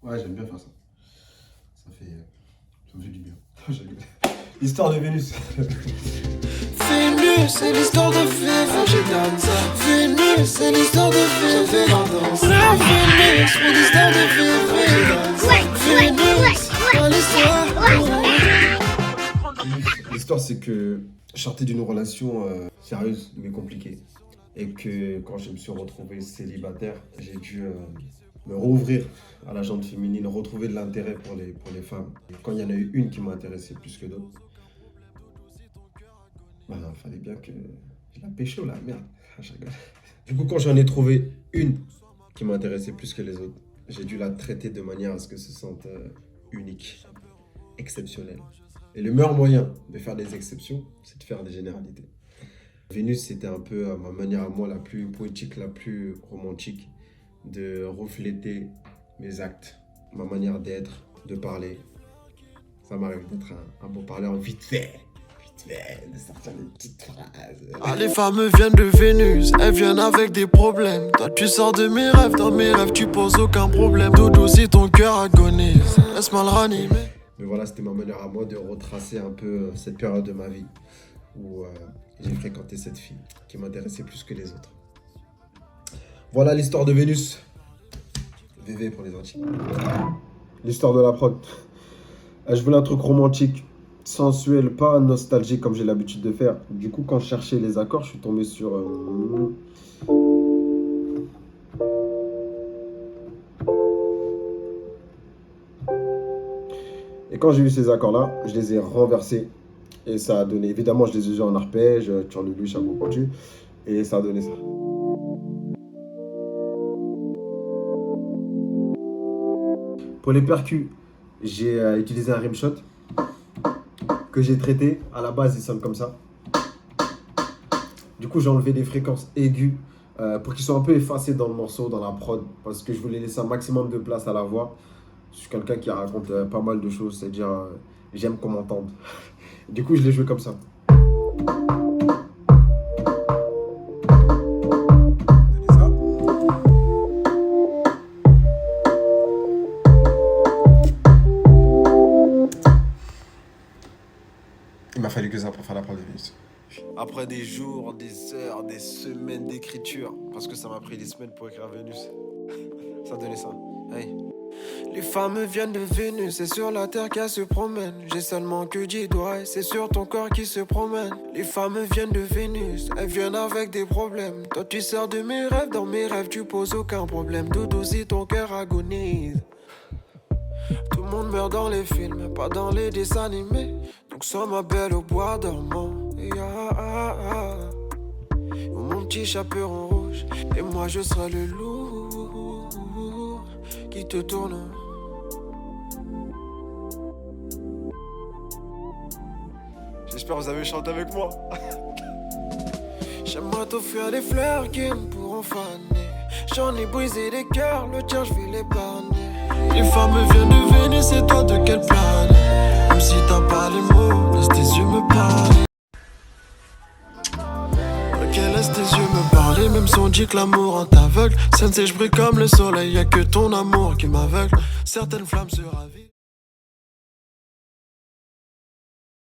Ouais, j'aime bien faire ça. Ça me fait du bien. L'histoire de Vénus. Vénus, c'est l'histoire de Vénus. J'ai dans ça. Vénus, c'est l'histoire de Vénus. J'ai dans ça. Vénus, c'est l'histoire de Vénus. Vénus, c'est l'histoire. L'histoire, c'est que je sortais d'une relation sérieuse mais compliquée. Et que quand je me suis retrouvé célibataire, j'ai dû me rouvrir à la gente féminine, retrouver de l'intérêt pour les femmes. Et quand il y en a eu une qui m'a intéressé plus que d'autres, il fallait bien que je la pécho là, merde. Du coup, quand j'en ai trouvé une qui m'intéressait plus que les autres, j'ai dû la traiter de manière à ce que se sente unique, exceptionnelle. Et le meilleur moyen de faire des exceptions, c'est de faire des généralités. Vénus, c'était un peu ma manière à moi la plus poétique, la plus romantique, de refléter mes actes, ma manière d'être, de parler. Ça m'arrive d'être un bon parleur vite fait, de sortir des petites phrases. Ah, les femmes viennent de Vénus, elles viennent avec des problèmes. Toi tu sors de mes rêves, dans mes rêves tu poses aucun problème. Dodo si ton cœur agonise, laisse-moi le ranimer. Mais voilà, c'était ma manière à moi de retracer un peu cette période de ma vie où j'ai fréquenté cette fille qui m'intéressait plus que les autres. Voilà l'histoire de Vénus. VV pour les intimes. L'histoire de la prod. Je voulais un truc romantique, sensuel, pas nostalgique comme j'ai l'habitude de faire. Du coup, quand je cherchais les accords, je suis tombé sur... Et quand j'ai vu ces accords-là, je les ai renversés. Et ça a donné... Évidemment, je les ai usés en arpège, turlulu, chapeau pointu. Et ça a donné ça. Pour les percus, j'ai utilisé un rimshot que j'ai traité. À la base, il sonne comme ça. Du coup, j'ai enlevé des fréquences aiguës pour qu'ils soient un peu effacés dans le morceau, dans la prod, parce que je voulais laisser un maximum de place à la voix. Je suis quelqu'un qui raconte pas mal de choses, c'est-à-dire j'aime qu'on m'entende. Du coup, je l'ai joué comme ça. Il m'a fallu que ça pour faire la prod de Vénus. Après des jours, des heures, des semaines d'écriture, parce que ça m'a pris des semaines pour écrire Vénus, ça donnait ça. Hey. Les femmes viennent de Vénus, c'est sur la terre qu'elles se promènent. J'ai seulement que 10 doigts, c'est sur ton corps qui se promène. Les femmes viennent de Vénus, elles viennent avec des problèmes. Toi tu sors de mes rêves, dans mes rêves tu poses aucun problème. Dodo si ton cœur agonise. Tout le monde meurt dans les films, pas dans les dessins animés. Donc sois ma belle au bois dormant. Oh, mon petit chaperon rouge, et moi je serai le loup qui te tourne. J'espère que vous avez chanté avec moi. J'aimerais t'offrir des fleurs qui me pourront faner. J'en ai brisé des cœurs, le tien je vais l'épargner. Les femmes viennent de Vénus, et toi de quelle planète? Même si t'as pas les mots, laisse tes yeux me parler. Ok, laisse tes yeux me parler, même si on dit que l'amour rend aveugle. Sensei, je brille comme le soleil, y'a que ton amour qui m'aveugle. Certaines flammes se ravivent.